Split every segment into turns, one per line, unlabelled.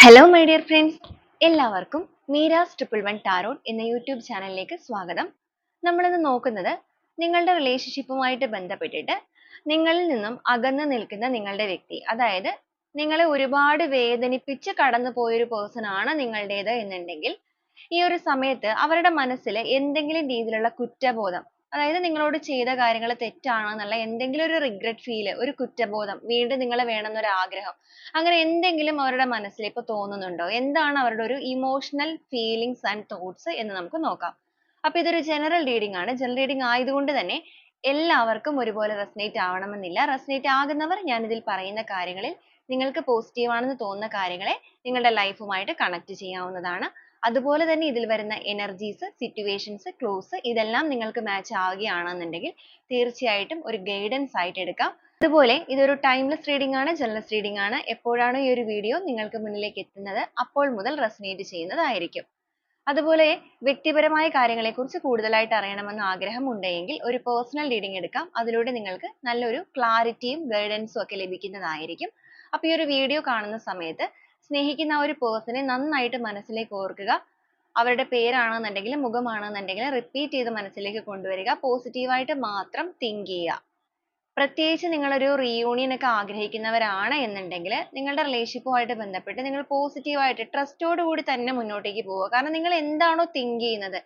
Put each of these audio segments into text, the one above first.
Hello my dear friends, എല്ലാവർക്കും Meera's triple one tarot എന്ന YouTube ചാനലിലേക്ക് സ്വാഗതം. നമ്മളിന്ന് നോക്കുന്നത് നിങ്ങളുടെ റിലേഷൻഷിപ്പുമായിട്ട് ബന്ധപ്പെട്ടിട്ട് നിങ്ങളിൽ നിന്നും അകന്നു നിൽക്കുന്ന നിങ്ങളുടെ വ്യക്തി, അതായത് നിങ്ങളെ ഒരുപാട് വേദനിപ്പിച്ച് കടന്നു പോയൊരു പേഴ്സൺ ആണ് നിങ്ങളുടേത് എന്നുണ്ടെങ്കിൽ ഈ ഒരു സമയത്ത് അവരുടെ മനസ്സിൽ എന്തെങ്കിലും രീതിയിലുള്ള കുറ്റബോധം, അതായത് നിങ്ങളോട് ചെയ്ത കാര്യങ്ങൾ തെറ്റാണെന്നുള്ള എന്തെങ്കിലും ഒരു റിഗ്രറ്റ് ഫീൽ, ഒരു കുറ്റബോധം, വീണ്ടും നിങ്ങളെ വേണമെന്നൊരു ആഗ്രഹം, അങ്ങനെ എന്തെങ്കിലും അവരുടെ മനസ്സിൽ ഇപ്പൊ തോന്നുന്നുണ്ടോ? എന്താണ് അവരുടെ ഒരു ഇമോഷണൽ ഫീലിങ്സ് ആൻഡ് തോട്ട്സ് എന്ന് നമുക്ക് നോക്കാം. അപ്പൊ ഇതൊരു ജനറൽ റീഡിംഗ് ആണ്. ജനറൽ റീഡിംഗ് ആയതുകൊണ്ട് തന്നെ എല്ലാവർക്കും ഒരുപോലെ റെസനേറ്റ് ആവണമെന്നില്ല. റെസനേറ്റ് ആകുന്നവർ ഞാൻ ഇതിൽ പറയുന്ന കാര്യങ്ങളിൽ നിങ്ങൾക്ക് പോസിറ്റീവ് ആണെന്ന് തോന്നുന്ന കാര്യങ്ങളെ നിങ്ങളുടെ ലൈഫുമായിട്ട് കണക്ട് ചെയ്യാവുന്നതാണ്. അതുപോലെ തന്നെ ഇതിൽ വരുന്ന എനർജീസ്, സിറ്റുവേഷൻസ്, ക്ലൂസ് ഇതെല്ലാം നിങ്ങൾക്ക് മാച്ച് ആവുകയാണെന്നുണ്ടെങ്കിൽ തീർച്ചയായിട്ടും ഒരു ഗൈഡൻസ് ആയിട്ട് എടുക്കാം. അതുപോലെ ഇതൊരു ടൈംലെസ് റീഡിംഗ് ആണ്, ജനറൽ റീഡിംഗ് ആണ്. എപ്പോഴാണോ ഈ ഒരു വീഡിയോ നിങ്ങൾക്ക് മുന്നിലേക്ക് എത്തുന്നത് അപ്പോൾ മുതൽ റെസനേറ്റ് ചെയ്യുന്നതായിരിക്കും. അതുപോലെ വ്യക്തിപരമായ കാര്യങ്ങളെക്കുറിച്ച് കൂടുതലായിട്ട് അറിയണമെന്ന് ആഗ്രഹം ഉണ്ടെങ്കിൽ ഒരു പേഴ്സണൽ റീഡിംഗ് എടുക്കാം. അതിലൂടെ നിങ്ങൾക്ക് നല്ലൊരു ക്ലാരിറ്റിയും ഗൈഡൻസും ഒക്കെ ലഭിക്കുന്നതായിരിക്കും. അപ്പോൾ ഈ ഒരു വീഡിയോ കാണുന്ന സമയത്ത് സ്നേഹിക്കുന്ന ആ ഒരു പേഴ്സണെ നന്നായിട്ട് മനസ്സിലേക്ക് ഓർക്കുക. അവരുടെ പേരാണെന്നുണ്ടെങ്കിൽ, മുഖമാണെന്നുണ്ടെങ്കിൽ റിപ്പീറ്റ് ചെയ്ത് മനസ്സിലേക്ക് കൊണ്ടുവരിക. പോസിറ്റീവായിട്ട് മാത്രം തിങ്ക് ചെയ്യുക. പ്രത്യേകിച്ച് നിങ്ങളൊരു റീയൂണിയൻ ഒക്കെ ആഗ്രഹിക്കുന്നവരാണ് എന്നുണ്ടെങ്കിൽ നിങ്ങളുടെ റിലേഷൻഷിപ്പുമായിട്ട് ബന്ധപ്പെട്ട് നിങ്ങൾ പോസിറ്റീവായിട്ട് ട്രസ്റ്റോട് കൂടി തന്നെ മുന്നോട്ടേക്ക് പോവുക. കാരണം നിങ്ങൾ എന്താണോ തിങ്ക് ചെയ്യുന്നത്,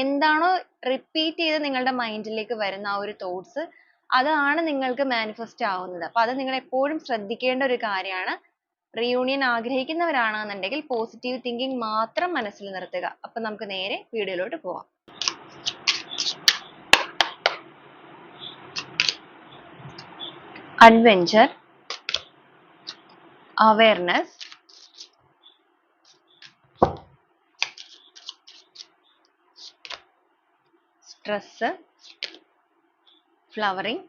എന്താണോ റിപ്പീറ്റ് ചെയ്ത് നിങ്ങളുടെ മൈൻഡിലേക്ക് വരുന്ന ആ ഒരു തോട്ട്സ്, അതാണ് നിങ്ങൾക്ക് മാനിഫെസ്റ്റ് ആവുന്നത്. അപ്പൊ അത് നിങ്ങൾ എപ്പോഴും ശ്രദ്ധിക്കേണ്ട ഒരു കാര്യമാണ്. റീയൂണിയൻ ആഗ്രഹിക്കുന്നവരാണെന്നുണ്ടെങ്കിൽ പോസിറ്റീവ് തിങ്കിങ് മാത്രം മനസ്സിൽ നിർത്തുക. അപ്പൊ നമുക്ക് നേരെ വീഡിയോയിലോട്ട് പോവാം. Adventure, awareness, stress, flowering,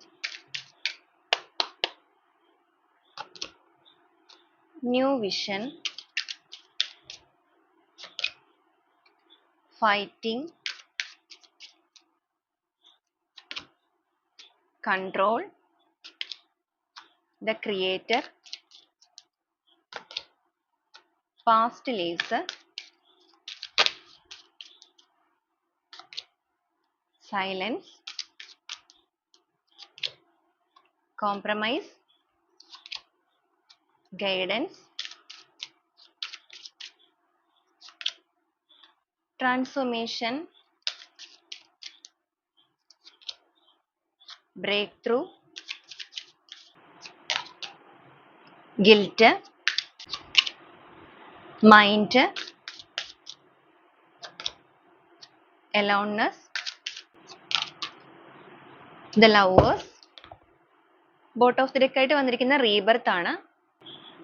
new vision, fighting, control, the creator, past lives, silence, compromise, guidance, transformation, breakthrough, guilt, mind, aloneness, the lovers, boat of the deck ആയിട്ട് വന്നിരിക്കുന്ന റീബർത്ത് ആണ്.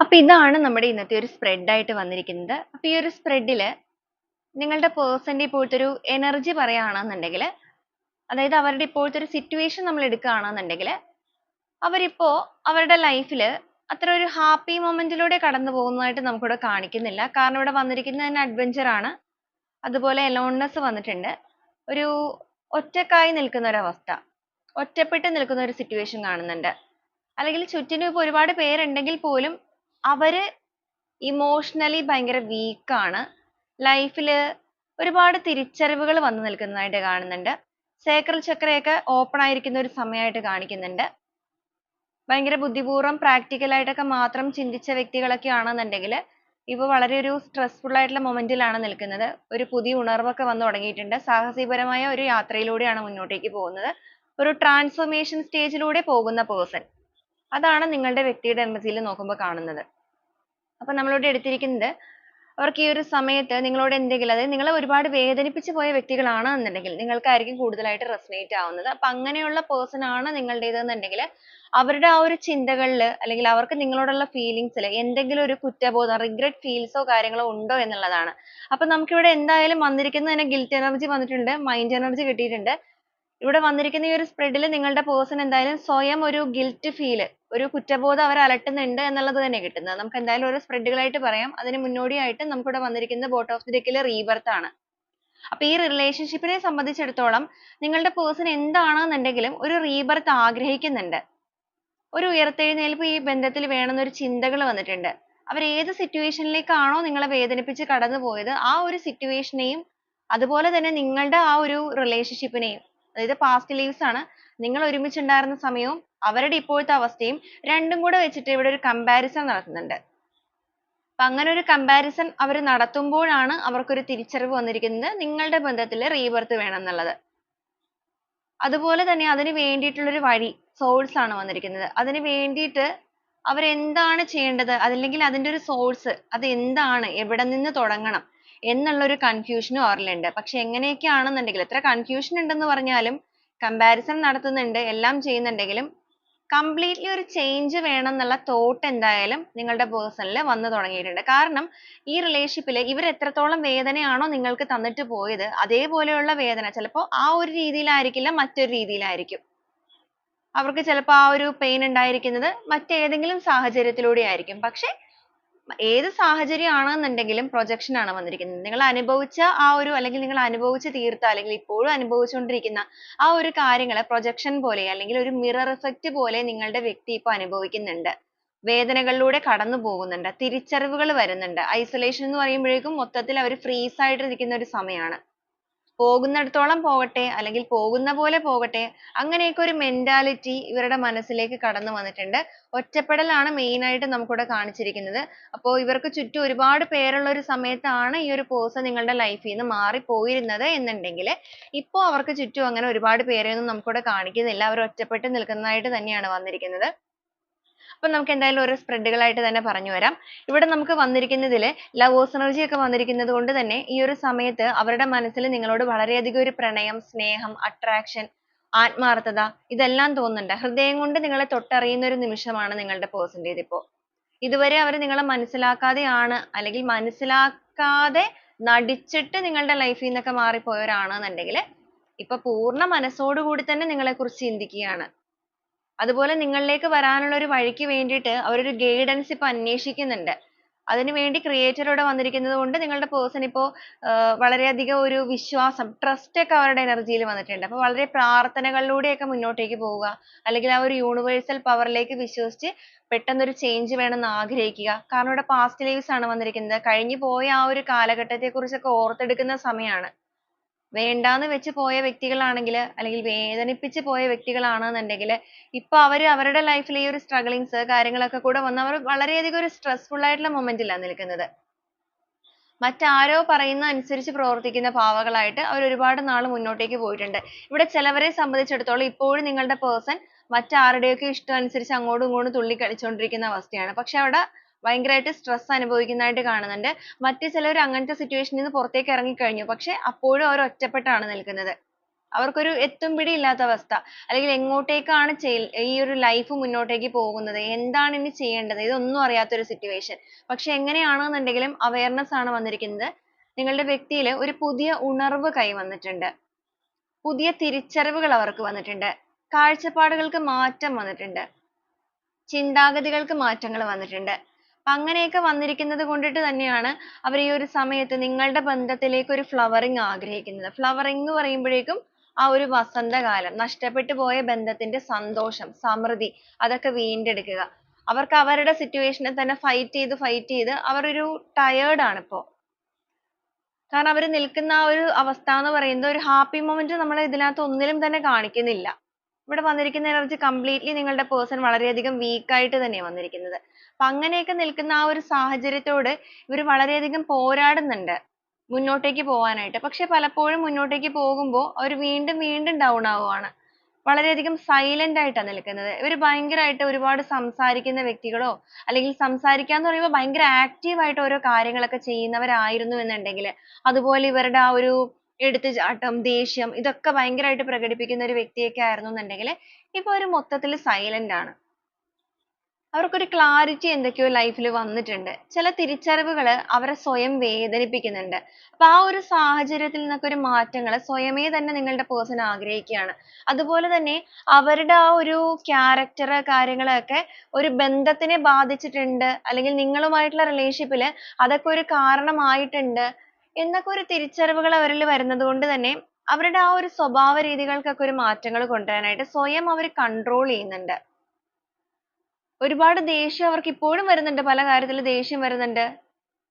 അപ്പൊ ഇതാണ് നമ്മുടെ ഇന്നത്തെ ഒരു സ്പ്രെഡ് ആയിട്ട് വന്നിരിക്കുന്നത്. അപ്പൊ ഈ ഒരു സ്പ്രെഡില് നിങ്ങളുടെ പേഴ്സന്റെ ഇപ്പോഴത്തെ ഒരു എനർജി പറയുകയാണെന്നുണ്ടെങ്കിൽ, അതായത് അവരുടെ ഇപ്പോഴത്തെ ഒരു സിറ്റുവേഷൻ നമ്മൾ എടുക്കുകയാണെന്നുണ്ടെങ്കിൽ, അവരിപ്പോ അവരുടെ ലൈഫിൽ അത്ര ഒരു ഹാപ്പി മൊമെന്റിലൂടെ കടന്നു പോകുന്നതായിട്ട് നമുക്കിവിടെ കാണിക്കുന്നില്ല. കാരണം ഇവിടെ വന്നിരിക്കുന്നത് തന്നെ അഡ്വഞ്ചർ ആണ്. അതുപോലെ എലോൺനെസ് വന്നിട്ടുണ്ട്. ഒരു ഒറ്റക്കായി നിൽക്കുന്ന ഒരവസ്ഥ, ഒറ്റപ്പെട്ട് നിൽക്കുന്ന ഒരു സിറ്റുവേഷൻ കാണുന്നുണ്ട്. അല്ലെങ്കിൽ ചുറ്റിനും ഇപ്പൊ ഒരുപാട് പേരുണ്ടെങ്കിൽ പോലും അവര് ഇമോഷണലി ഭയങ്കര വീക്കാണ്. ലൈഫിൽ ഒരുപാട് തിരിച്ചറിവുകൾ വന്നു നിൽക്കുന്നതായിട്ട് കാണുന്നുണ്ട്. സേക്രൽ ചക്രയൊക്കെ ഓപ്പൺ ആയിരിക്കുന്ന ഒരു സമയമായിട്ട് കാണിക്കുന്നുണ്ട്. ഭയങ്കര ബുദ്ധിപൂർവ്വം പ്രാക്ടിക്കൽ ആയിട്ടൊക്കെ മാത്രം ചിന്തിച്ച വ്യക്തികളൊക്കെ ആണെന്നുണ്ടെങ്കിൽ ഇപ്പൊ വളരെ ഒരു സ്ട്രെസ്ഫുൾ ആയിട്ടുള്ള മൊമെന്റിലാണ് നിൽക്കുന്നത്. ഒരു പുതിയ ഉണർവൊക്കെ വന്നു തുടങ്ങിയിട്ടുണ്ട്. സാഹസികപരമായ ഒരു യാത്രയിലൂടെയാണ് മുന്നോട്ടേക്ക് പോകുന്നത്. ഒരു ട്രാൻസ്ഫോർമേഷൻ സ്റ്റേജിലൂടെ പോകുന്ന പേഴ്സൺ, അതാണ് നിങ്ങളുടെ വ്യക്തിയുടെ എനർജിയിൽ നോക്കുമ്പോൾ കാണുന്നത്. അപ്പൊ നമ്മളിവിടെ എടുത്തിരിക്കുന്നത് അവർക്ക് ഈ ഒരു സമയത്ത് നിങ്ങളോട് എന്തെങ്കിലും, അതായത് നിങ്ങളെ ഒരുപാട് വേദനിപ്പിച്ചു പോയ വ്യക്തികളാണ് എന്നുണ്ടെങ്കിൽ നിങ്ങൾക്കായിരിക്കും കൂടുതലായിട്ട് റെസനേറ്റ് ആവുന്നത്. അപ്പൊ അങ്ങനെയുള്ള പേഴ്സൺ ആണ് നിങ്ങളുടേത് എന്നുണ്ടെങ്കിൽ അവരുടെ ആ ഒരു ചിന്തകളിൽ അല്ലെങ്കിൽ അവർക്ക് നിങ്ങളോടുള്ള ഫീലിങ്സിൽ എന്തെങ്കിലും ഒരു കുറ്റബോധം, റിഗ്രറ്റ് ഫീൽസോ കാര്യങ്ങളോ ഉണ്ടോ എന്നുള്ളതാണ്. അപ്പൊ നമുക്കിവിടെ എന്തായാലും വന്നിരിക്കുന്നത് തന്നെ ഗിൽറ്റ് എനർജി വന്നിട്ടുണ്ട്, മൈൻഡ് എനർജി കിട്ടിയിട്ടുണ്ട്. ഇവിടെ വന്നിരിക്കുന്ന ഈ ഒരു സ്പ്രെഡിൽ നിങ്ങളുടെ പേഴ്സൺ എന്തായാലും സ്വയം ഒരു ഗിൽറ്റ് ഫീൽ, ഒരു കുറ്റബോധം അവർ അലട്ടുന്നുണ്ട് എന്നുള്ളത് തന്നെ കിട്ടുന്നത്. നമുക്ക് എന്തായാലും ഓരോ സ്പ്രെഡുകളായിട്ട് പറയാം. അതിന് മുന്നോടിയായിട്ട് നമുക്കിവിടെ വന്നിരിക്കുന്നത് ബോട്ട് ഓഫ് ദി ഡെക്കിലെ റീബർത്ത് ആണ്. അപ്പൊ ഈ റിലേഷൻഷിപ്പിനെ സംബന്ധിച്ചിടത്തോളം നിങ്ങളുടെ പേഴ്സൺ എന്താണെന്നുണ്ടെങ്കിലും ഒരു റീബർത്ത് ആഗ്രഹിക്കുന്നുണ്ട്. ഒരു ഉയർത്തെഴുന്നേൽപ്പ് ഈ ബന്ധത്തിൽ വേണമെന്നൊരു ചിന്തകൾ വന്നിട്ടുണ്ട്. അവർ ഏത് സിറ്റുവേഷനിലേക്കാണോ നിങ്ങളെ വേദനിപ്പിച്ച് കടന്നു പോയത് ആ ഒരു സിറ്റുവേഷനെയും അതുപോലെ തന്നെ നിങ്ങളുടെ ആ ഒരു റിലേഷൻഷിപ്പിനെയും, അതായത് പാസ്റ്റ് ലീവ്സ് ആണ്, നിങ്ങൾ ഒരുമിച്ചുണ്ടായിരുന്ന സമയവും അവരുടെ ഇപ്പോഴത്തെ അവസ്ഥയും രണ്ടും കൂടെ വെച്ചിട്ട് ഇവിടെ ഒരു കമ്പാരിസൺ നടത്തുന്നുണ്ട്. അപ്പൊ അങ്ങനെ ഒരു കമ്പാരിസൺ അവർ നടത്തുമ്പോഴാണ് അവർക്കൊരു തിരിച്ചറിവ് വന്നിരിക്കുന്നത് നിങ്ങളുടെ ബന്ധത്തിൽ റീബർത്ത് വേണം എന്നുള്ളത്. അതുപോലെ തന്നെ അതിന് വേണ്ടിയിട്ടുള്ള ഒരു വഴി, സോഴ്സ് ആണ് വന്നിരിക്കുന്നത്. അതിന് വേണ്ടിയിട്ട് അവരെന്താണ് ചെയ്യേണ്ടത്, അതല്ലെങ്കിൽ അതിന്റെ ഒരു സോഴ്സ് അത് എന്താണ്, എവിടെ നിന്ന് തുടങ്ങണം എന്നുള്ള ഒരു കൺഫ്യൂഷനും അവരിലുണ്ട്. പക്ഷെ എങ്ങനെയൊക്കെയാണെന്നുണ്ടെങ്കിൽ എത്ര കൺഫ്യൂഷൻ ഉണ്ടെന്ന് പറഞ്ഞാലും കമ്പാരിസൺ നടത്തുന്നുണ്ട്, എല്ലാം ചെയ്യുന്നുണ്ടെങ്കിലും കംപ്ലീറ്റ്ലി ഒരു ചേഞ്ച് വേണം എന്നുള്ള തോട്ട് എന്തായാലും നിങ്ങളുടെ പേഴ്സണിൽ വന്നു തുടങ്ങിയിട്ടുണ്ട്. കാരണം ഈ റിലേഷൻഷിപ്പിൽ ഇവർ എത്രത്തോളം വേദനയാണോ നിങ്ങൾക്ക് തന്നിട്ട് പോയത് അതേപോലെയുള്ള വേദന ചിലപ്പോൾ ആ ഒരു രീതിയിലായിരിക്കില്ല, മറ്റൊരു രീതിയിലായിരിക്കും. അവർക്ക് ചിലപ്പോൾ ആ ഒരു പെയിൻ ഉണ്ടായിരിക്കുന്നത് മറ്റേതെങ്കിലും സാഹചര്യത്തിലൂടെ ആയിരിക്കും. പക്ഷെ ഏത് സാഹചര്യം ആണെന്നുണ്ടെങ്കിലും പ്രൊജക്ഷൻ ആണ് വന്നിരിക്കുന്നത്. നിങ്ങൾ അനുഭവിച്ച ആ ഒരു, അല്ലെങ്കിൽ നിങ്ങൾ അനുഭവിച്ച് തീർത്ത, അല്ലെങ്കിൽ ഇപ്പോഴും അനുഭവിച്ചുകൊണ്ടിരിക്കുന്ന ആ ഒരു കാര്യങ്ങളെ പ്രൊജക്ഷൻ പോലെ അല്ലെങ്കിൽ ഒരു മിറർ ഇഫക്റ്റ് പോലെ നിങ്ങളുടെ വ്യക്തി ഇപ്പോൾ അനുഭവിക്കുന്നുണ്ട്. വേദനകളിലൂടെ കടന്നു പോകുന്നുണ്ട്, തിരിച്ചറിവുകൾ വരുന്നുണ്ട്. ഐസൊലേഷൻ എന്ന് പറയുമ്പോഴേക്കും മൊത്തത്തിൽ അവർ ഫ്രീസ് ആയിട്ട് ഇരിക്കുന്ന ഒരു സമയമാണ്. പോകുന്നിടത്തോളം പോകട്ടെ, അല്ലെങ്കിൽ പോകുന്ന പോലെ പോകട്ടെ, അങ്ങനെയൊക്കെ ഒരു മെന്റാലിറ്റി ഇവരുടെ മനസ്സിലേക്ക് കടന്നു വന്നിട്ടുണ്ട്. ഒറ്റപ്പെടലാണ് മെയിൻ ആയിട്ട് നമുക്കിവിടെ കാണിച്ചിരിക്കുന്നത്. അപ്പോൾ ഇവർക്ക് ചുറ്റും ഒരുപാട് പേരുള്ള ഒരു സമയത്താണ് ഈ ഒരു പേഴ്സൺ നിങ്ങളുടെ ലൈഫിൽ നിന്ന് മാറിപ്പോയിരുന്നത് എന്നുണ്ടെങ്കിൽ ഇപ്പോൾ അവർക്ക് ചുറ്റും അങ്ങനെ ഒരുപാട് പേരെയൊന്നും നമുക്കിവിടെ കാണിക്കുന്നില്ല. അവർ ഒറ്റപ്പെട്ട് നിൽക്കുന്നതായിട്ട് തന്നെയാണ് വന്നിരിക്കുന്നത്. അപ്പൊ നമുക്ക് എന്തായാലും ഓരോ സ്പ്രെഡുകളായിട്ട് തന്നെ പറഞ്ഞു വരാം. ഇവിടെ നമുക്ക് വന്നിരിക്കുന്നതിൽ ലവേഴ്സ് എനർജി ഒക്കെ വന്നിരിക്കുന്നത് കൊണ്ട് തന്നെ ഈ ഒരു സമയത്ത് അവരുടെ മനസ്സിൽ നിങ്ങളോട് വളരെയധികം ഒരു പ്രണയം, സ്നേഹം, അട്രാക്ഷൻ, ആത്മാർത്ഥത ഇതെല്ലാം തോന്നുന്നുണ്ട്. ഹൃദയം കൊണ്ട് നിങ്ങളെ തൊട്ടറിയുന്ന ഒരു നിമിഷമാണ് നിങ്ങളുടെ പേഴ്സന്റേത് ഇപ്പോൾ. ഇതുവരെ അവർ നിങ്ങളെ മനസ്സിലാക്കാതെയാണ്, അല്ലെങ്കിൽ മനസ്സിലാക്കാതെ നടിച്ചിട്ട് നിങ്ങളുടെ ലൈഫിൽ നിന്നൊക്കെ മാറിപ്പോയവരാണെന്നുണ്ടെങ്കിൽ ഇപ്പൊ പൂർണ്ണ മനസ്സോടുകൂടി തന്നെ നിങ്ങളെ കുറിച്ച് ചിന്തിക്കുകയാണ്. അതുപോലെ നിങ്ങളിലേക്ക് വരാനുള്ള ഒരു വഴിക്ക് വേണ്ടിയിട്ട് അവരൊരു ഗൈഡൻസ് ഇപ്പൊ അന്വേഷിക്കുന്നുണ്ട്. അതിനുവേണ്ടി ക്രിയേറ്റർ ഇവിടെ വന്നിരിക്കുന്നത് കൊണ്ട് നിങ്ങളുടെ പേഴ്സൺ ഇപ്പോൾ വളരെയധികം ഒരു വിശ്വാസം, ട്രസ്റ്റ് ഒക്കെ അവരുടെ എനർജിയിൽ വന്നിട്ടുണ്ട്. അപ്പോൾ വളരെ പ്രാർത്ഥനകളിലൂടെയൊക്കെ മുന്നോട്ടേക്ക് പോവുക, അല്ലെങ്കിൽ ആ ഒരു യൂണിവേഴ്സൽ പവറിലേക്ക് വിശ്വസിച്ച് പെട്ടെന്നൊരു ചേഞ്ച് വേണമെന്ന് ആഗ്രഹിക്കുക. കാരണം ഇവിടെ പാസ്റ്റ് ലൈഫ്സ് ആണ് വന്നിരിക്കുന്നത്. കഴിഞ്ഞു പോയ ആ ഒരു കാലഘട്ടത്തെ കുറിച്ചൊക്കെ ഓർത്തെടുക്കുന്ന സമയമാണ്. വേണ്ടാന്ന് വെച്ച് പോയ വ്യക്തികളാണെങ്കിൽ, അല്ലെങ്കിൽ വേദനിപ്പിച്ച് പോയ വ്യക്തികളാണെന്നുണ്ടെങ്കിൽ ഇപ്പൊ അവര് അവരുടെ ലൈഫിൽ ഈ ഒരു സ്ട്രഗിളിങ്സ് കാര്യങ്ങളൊക്കെ കൂടെ വന്ന് അവർ വളരെയധികം ഒരു സ്ട്രെസ്ഫുൾ ആയിട്ടുള്ള മൊമെന്റിലാണ് നിൽക്കുന്നത്. മറ്റാരോ പറയുന്ന അനുസരിച്ച് പ്രവർത്തിക്കുന്ന പാവകളായിട്ട് അവർ ഒരുപാട് നാൾ മുന്നോട്ടേക്ക് പോയിട്ടുണ്ട്. ഇവിടെ ചിലവരെ സംബന്ധിച്ചിടത്തോളം ഇപ്പോഴും നിങ്ങളുടെ പേഴ്സൺ മറ്റാരുടെയൊക്കെ ഇഷ്ടം അനുസരിച്ച് അങ്ങോട്ടും ഇങ്ങോട്ടും തുള്ളി കളിച്ചുകൊണ്ടിരിക്കുന്ന അവസ്ഥയാണ്. പക്ഷെ അവിടെ ഭയങ്കരമായിട്ട് സ്ട്രെസ് അനുഭവിക്കുന്നതായിട്ട് കാണുന്നുണ്ട്. മറ്റു ചിലർ അങ്ങനത്തെ സിറ്റുവേഷനിൽ നിന്ന് പുറത്തേക്ക് ഇറങ്ങിക്കഴിഞ്ഞു, പക്ഷെ അപ്പോഴും അവർ ഒറ്റപ്പെട്ടാണ് നിൽക്കുന്നത്. അവർക്കൊരു എത്തും പിടി ഇല്ലാത്ത അവസ്ഥ, അല്ലെങ്കിൽ എങ്ങോട്ടേക്കാണ് ഈ ഒരു ലൈഫ് മുന്നോട്ടേക്ക് പോകുന്നത്, എന്താണ് ഇനി ചെയ്യേണ്ടത്, ഇതൊന്നും അറിയാത്തൊരു സിറ്റുവേഷൻ. പക്ഷെ എങ്ങനെയാണെന്നുണ്ടെങ്കിലും അവയർനെസ് ആണ് വന്നിരിക്കുന്നത്. നിങ്ങളുടെ വ്യക്തിയിൽ ഒരു പുതിയ ഉണർവ് കൈവന്നിട്ടുണ്ട്, പുതിയ തിരിച്ചറിവുകൾ അവർക്ക് വന്നിട്ടുണ്ട്, കാഴ്ചപ്പാടുകൾക്ക് മാറ്റം വന്നിട്ടുണ്ട്, ചിന്താഗതികൾക്ക് മാറ്റങ്ങൾ വന്നിട്ടുണ്ട്. അങ്ങനെയൊക്കെ വന്നിരിക്കുന്നത് കൊണ്ടിട്ട് തന്നെയാണ് അവർ ഈ ഒരു സമയത്ത് നിങ്ങളുടെ ബന്ധത്തിലേക്ക് ഒരു ഫ്ലവറിങ് ആഗ്രഹിക്കുന്നത്. ഫ്ലവറിങ് എന്ന് പറയുമ്പോഴേക്കും ആ ഒരു വസന്തകാലം, നഷ്ടപ്പെട്ടു പോയ ബന്ധത്തിന്റെ സന്തോഷം, സമൃദ്ധി അതൊക്കെ വീണ്ടെടുക്കുക. അവർക്ക് അവരുടെ സിറ്റുവേഷനെ തന്നെ ഫൈറ്റ് ചെയ്ത് അവർ ഒരു ടയേർഡ് ആണ് ഇപ്പോ. കാരണം അവർ നിൽക്കുന്ന ആ ഒരു അവസ്ഥ എന്ന് പറയുന്നത് ഒരു ഹാപ്പി മൊമെന്റ് നമ്മൾ ഇതിനകത്ത് ഒന്നിലും തന്നെ കാണിക്കുന്നില്ല. ഇവിടെ വന്നിരിക്കുന്ന എനർജി കംപ്ലീറ്റ്ലി നിങ്ങളുടെ പേഴ്സൺ വളരെയധികം വീക്ക് ആയിട്ട് തന്നെയാണ് വന്നിരിക്കുന്നത്. അപ്പൊ അങ്ങനെയൊക്കെ നിൽക്കുന്ന ആ ഒരു സാഹചര്യത്തോട് ഇവർ വളരെയധികം പോരാടുന്നുണ്ട് മുന്നോട്ടേക്ക് പോകാനായിട്ട്. പക്ഷെ പലപ്പോഴും മുന്നോട്ടേക്ക് പോകുമ്പോൾ അവർ വീണ്ടും വീണ്ടും ഡൗൺ ആവുകയാണ്. വളരെയധികം സൈലന്റ് ആയിട്ടാണ് നിൽക്കുന്നത്. ഇവർ ഭയങ്കരമായിട്ട് ഒരുപാട് സംസാരിക്കുന്ന വ്യക്തികളോ, അല്ലെങ്കിൽ സംസാരിക്കാന്ന് പറയുമ്പോൾ ഭയങ്കര ആക്റ്റീവ് ആയിട്ട് ഓരോ കാര്യങ്ങളൊക്കെ ചെയ്യുന്നവരായിരുന്നു എന്നുണ്ടെങ്കിൽ, അതുപോലെ ഇവരുടെ ആ ഒരു എടുത്തുചാട്ടം, ദേഷ്യം ഇതൊക്കെ ഭയങ്കരമായിട്ട് പ്രകടിപ്പിക്കുന്ന ഒരു വ്യക്തിയൊക്കെ ആയിരുന്നു എന്നുണ്ടെങ്കിൽ ഇപ്പൊ ഒരു മൊത്തത്തിൽ സൈലന്റ് ആണ്. അവർക്കൊരു ക്ലാരിറ്റി എന്തൊക്കെയോ ലൈഫിൽ വന്നിട്ടുണ്ട്. ചില തിരിച്ചറിവുകൾ അവരെ സ്വയം വേദനിപ്പിക്കുന്നുണ്ട്. അപ്പൊ ആ ഒരു സാഹചര്യത്തിൽ നിന്നൊക്കെ ഒരു മാറ്റങ്ങൾ സ്വയമേ തന്നെ നിങ്ങളുടെ പേഴ്സൺ ആഗ്രഹിക്കുകയാണ്. അതുപോലെ തന്നെ അവരുടെ ആ ഒരു ക്യാരക്ടർ കാര്യങ്ങളൊക്കെ ഒരു ബന്ധത്തിനെ ബാധിച്ചിട്ടുണ്ട്, അല്ലെങ്കിൽ നിങ്ങളുമായിട്ടുള്ള റിലേഷൻഷിപ്പിൽ അതൊക്കെ ഒരു കാരണമായിട്ടുണ്ട് എന്നൊക്കെ ഒരു തിരിച്ചറിവുകൾ അവരിൽ വരുന്നത് കൊണ്ട് തന്നെ അവരുടെ ആ ഒരു സ്വഭാവ രീതികൾക്കൊക്കെ ഒരു മാറ്റങ്ങൾ കൊണ്ടുവരാനായിട്ട് സ്വയം അവർ കൺട്രോൾ ചെയ്യുന്നുണ്ട്. ഒരുപാട് ദേഷ്യം അവർക്ക് ഇപ്പോഴും വരുന്നുണ്ട്. പല കാര്യത്തില് ദേഷ്യം വരുന്നുണ്ട്.